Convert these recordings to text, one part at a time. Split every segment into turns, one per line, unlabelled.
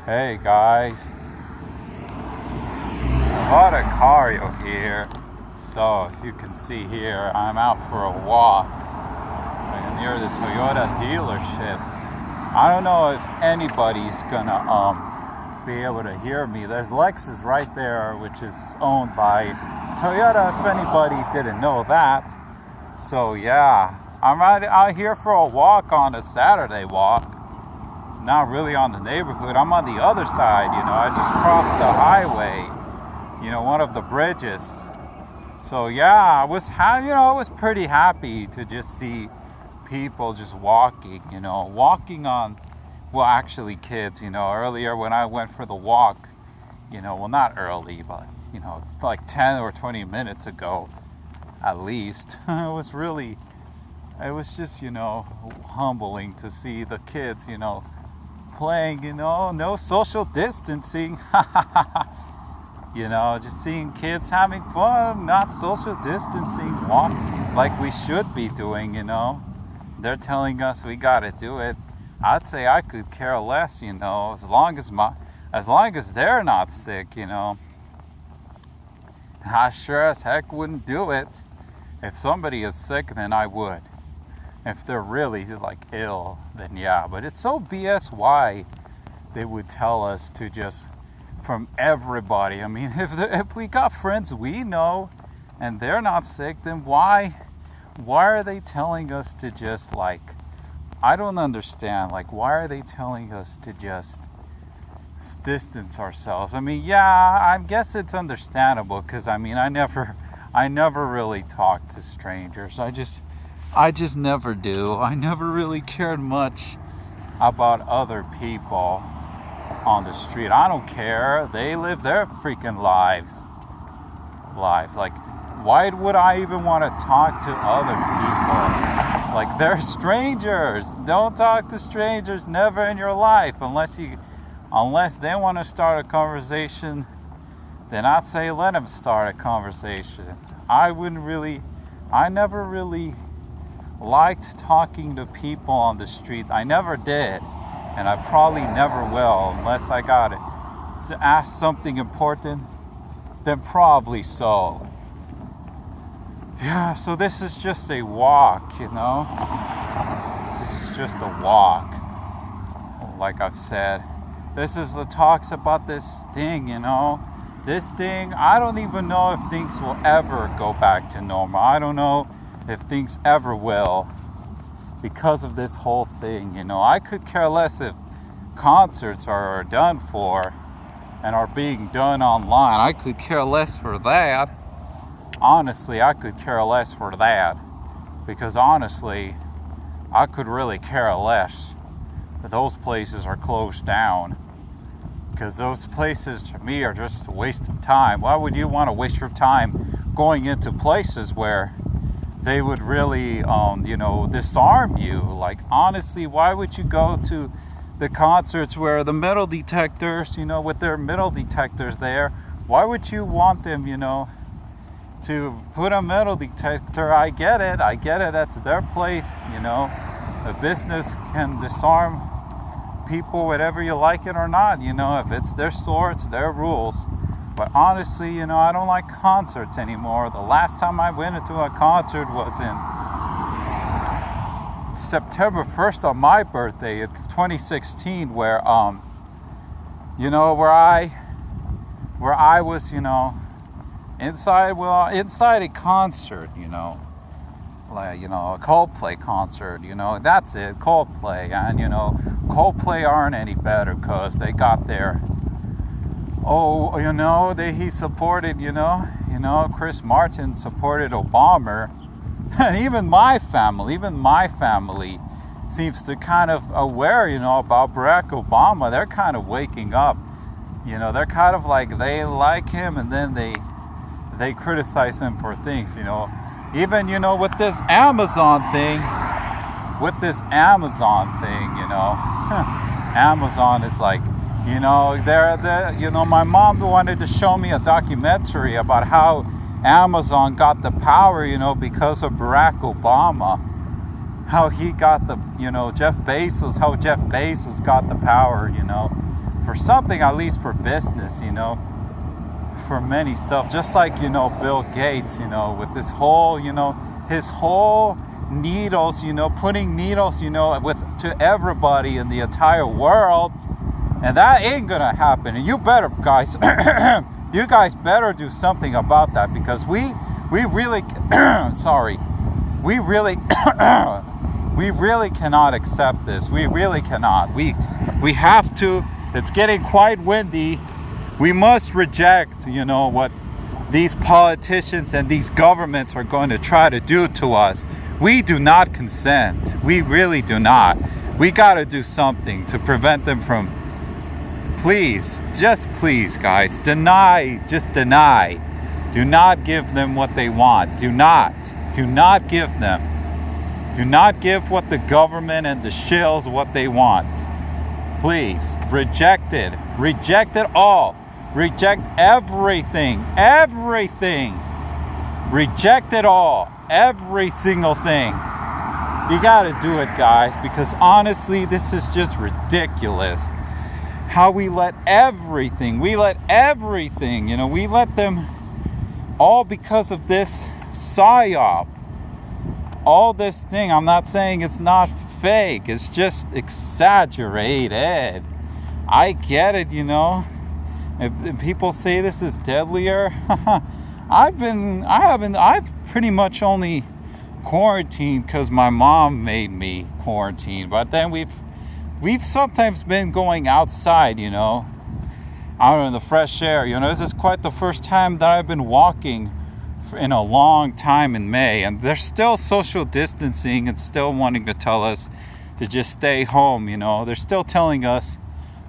Hey guys, I bought a car here, so you can see here I'm out for a walk near the Toyota dealership. I don't know if anybody's gonna be able to hear me. There's Lexus right there, which is owned by Toyota, if anybody didn't know that. So yeah, I'm out here for a walk on a Saturday walk. Not really on the neighborhood. I'm on the other side, I just crossed the highway, one of the bridges. So yeah, I was pretty happy to just see people just walking on, well, actually kids, earlier when I went for the walk, well, not early, but, like 10 or 20 minutes ago, at least, it was just, humbling to see the kids, playing, no social distancing. Just seeing kids having fun, not social distancing, walk like we should be doing, They're telling us we gotta do it. I'd say I could care less, as long as they're not sick, I sure as heck wouldn't do it. If somebody is sick, then I would. If they're really ill, then yeah. But it's so BS why they would tell us to just, from everybody. I mean, if we got friends we know and they're not sick, then why are they telling us to just I don't understand. Why are they telling us to just distance ourselves? I mean, yeah, I guess it's understandable because I never really talk to strangers. I just never do. I never really cared much about other people on the street. I don't care. They live their freaking lives. Why would I even want to talk to other people? They're strangers. Don't talk to strangers. Never in your life. Unless they want to start a conversation, then I'd say let them start a conversation. I never really liked talking to people on the street. I never did, and I probably never will unless I got it to ask something important, then probably so. Yeah, so this is just a walk, This is just a walk. Like I've said, this is the talks about this thing, This thing, I don't even know if things will ever go back to normal. I don't know if things ever will because of this whole thing, I could care less if concerts are done for and are being done online. I could care less for that. Honestly, I could care less for that because honestly, I could really care less that those places are closed down because those places to me are just a waste of time. Why would you want to waste your time going into places where they would really, disarm you? Honestly, why would you go to the concerts where the metal detectors, with their metal detectors there, why would you want them, to put a metal detector? I get it, that's their place, A business can disarm people, whatever you like it or not, if it's their store, it's their rules. But honestly, I don't like concerts anymore. The last time I went into a concert was in September 1st on my birthday in 2016, where where I was, inside a concert, a Coldplay concert, that's it, Coldplay. And Coldplay aren't any better because they got their he supported, Chris Martin supported Obama. And even my family seems to kind of aware, about Barack Obama. They're kind of waking up, they're kind of they like him and then they criticize him for things, even, with this Amazon thing, Amazon is my mom wanted to show me a documentary about how Amazon got the power, because of Barack Obama. How he got the, Jeff Bezos got the power, for something, at least for business, for many stuff. Just like, Bill Gates, with this whole, his whole needles, putting needles, to everybody in the entire world. And that ain't gonna happen. And you better, guys, you guys better do something about that, because we really, sorry, we really cannot accept this. We really cannot. We have to. It's getting quite windy. We must reject, what these politicians and these governments are going to try to do to us. We do not consent. We really do not. We got to do something to prevent them from. Please, just please, guys, just deny. Do not give them what they want. Do not give them. Do not give what the government and the shills what they want. Please, reject it. Reject it all. Reject everything. Everything. Reject it all. Every single thing. You gotta do it, guys, because honestly, this is just ridiculous. How we let everything, we let them, all because of this psyop, all this thing. I'm not saying it's not fake, it's just exaggerated. I get it, if people say this is deadlier, I've pretty much only quarantined because my mom made me quarantine, but then we've sometimes been going outside, out in the fresh air. This is quite the first time that I've been walking in a long time in May, and they're still social distancing and still wanting to tell us to just stay home. They're still telling us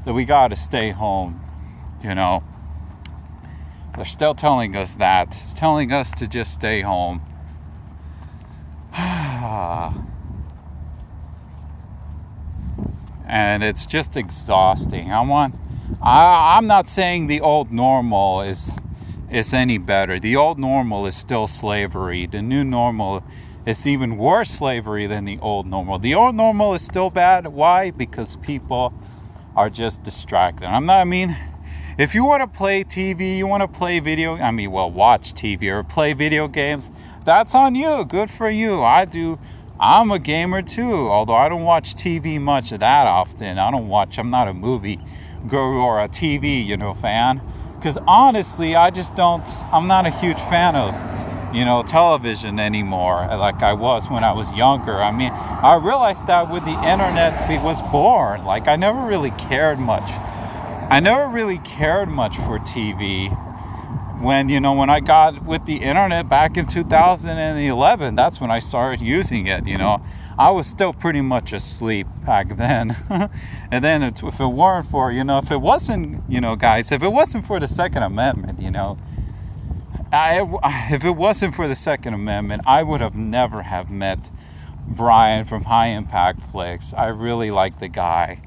that we got to stay home. They're still telling us that. It's telling us to just stay home. And it's just exhausting. I'm not saying the old normal is any better. The old normal is still slavery. The new normal is even worse slavery than the old normal. The old normal is still bad. Why? Because people are just distracted. If you want to play TV, you want to play watch TV or play video games, that's on you. Good for you. I'm a gamer too, although I don't watch TV much that often. I'm not a movie guru or a TV, fan. Because honestly, I'm not a huge fan of, television anymore like I was when I was younger. I realized that with the internet, it was born. I never really cared much for TV. When I got with the internet back in 2011, that's when I started using it, I was still pretty much asleep back then. And then if it weren't for, if it wasn't, guys, if it wasn't for the Second Amendment, if it wasn't for the Second Amendment, I would have never have met Brian from High Impact Flicks. I really like the guy.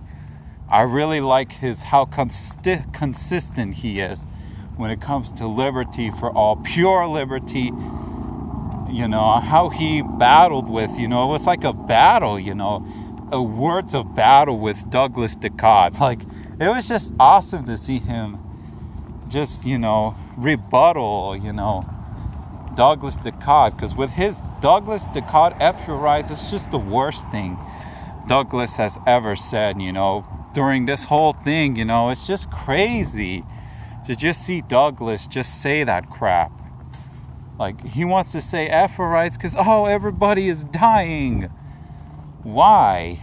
I really like how consistent he is when it comes to liberty for all, pure liberty. How he battled with, it was like a battle, words of battle with Douglas Ducott. It was just awesome to see him just, rebuttal, Douglas Ducott. Because with his Douglas Ducott F your rights, it's just the worst thing Douglas has ever said, during this whole thing. It's just crazy to just see Douglas just say that crap. He wants to say F for rights because, everybody is dying. Why?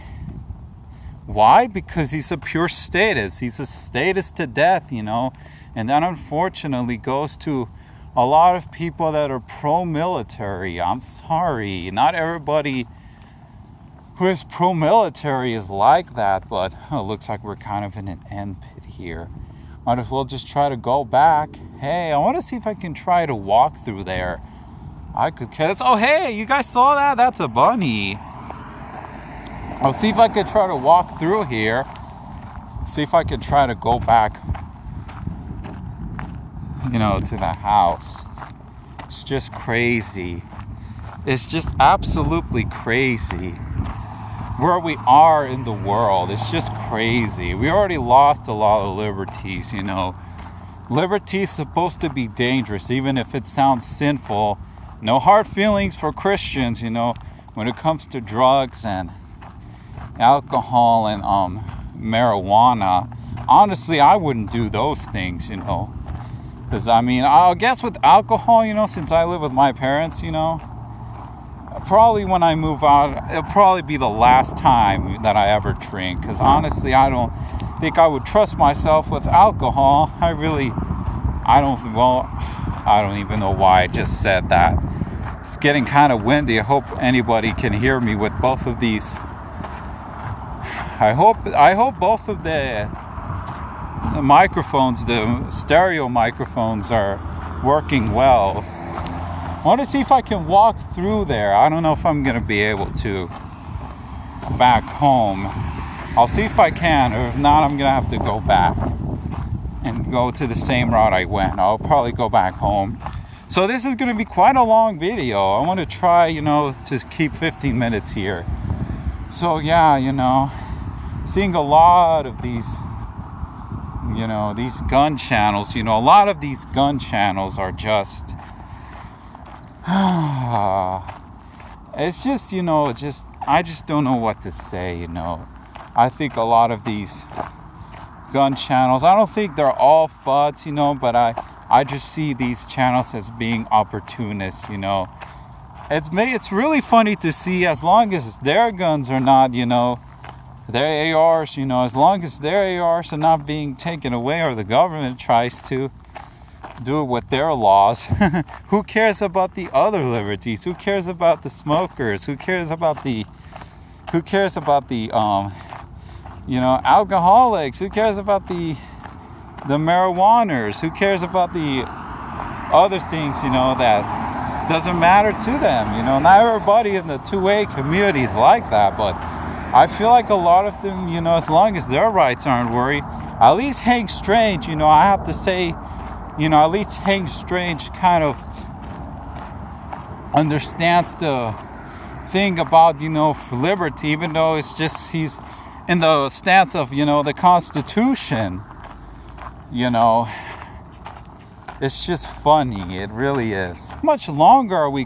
Why? Because he's a pure statist. He's a statist to death, And that unfortunately goes to a lot of people that are pro-military. I'm sorry. Not everybody who is pro-military is like that, but it looks like we're kind of in an end pit here. Might as well just try to go back. Hey, I want to see if I can try to walk through there. I could catch. Oh, hey, you guys saw that? That's a bunny. I'll see if I could try to walk through here. See if I can try to go back, to the house. It's just crazy. It's just absolutely crazy. where we are in the world. It's just crazy. We already lost a lot of liberties, you know. Liberty is supposed to be dangerous, even if it sounds sinful. No hard feelings for Christians, you know, when it comes to drugs and alcohol and marijuana. Honestly, I wouldn't do those things, you know. Because, I mean, I guess with alcohol, you know, since I live with my parents, you know, probably when I move out, it'll probably be the last time that I ever drink. Because honestly, I don't think I would trust myself with alcohol. I don't even know why I just said that. It's getting kind of windy. I hope anybody can hear me with both of these. I hope both of the microphones, the stereo microphones, are working well. I want to see if I can walk through there. I don't know if I'm going to be able to back home. I'll see if I can, or if not, I'm going to have to go back and go to the same route I went. I'll probably go back home. So this is going to be quite a long video. I want to try, you know, to keep 15 minutes here. So yeah, you know, seeing a lot of these, you know, these gun channels, you know, a lot of these gun channels are just, it's just, you know, I just don't know what to say, you know. I think a lot of these gun channels, I don't think they're all fuds, you know, but I just see these channels as being opportunists, you know. It's really funny to see, as long as their guns are not, you know, their ARs, you know, as long as their ARs are not being taken away, or the government tries to do it with their laws. Who cares about the other liberties? Who cares about the smokers? Who cares about the you know, alcoholics? Who cares about the marijuaners? Who cares about the other things, you know, that doesn't matter to them? You know, not everybody in the 2A community is like that, but I feel like a lot of them, you know, as long as their rights aren't worried, at least Hank Strange, you know, I have to say, you know, at least Hank Strange kind of understands the thing about, you know, liberty, even though it's just he's in the stance of, you know, the Constitution. You know, it's just funny. It really is. How much longer are we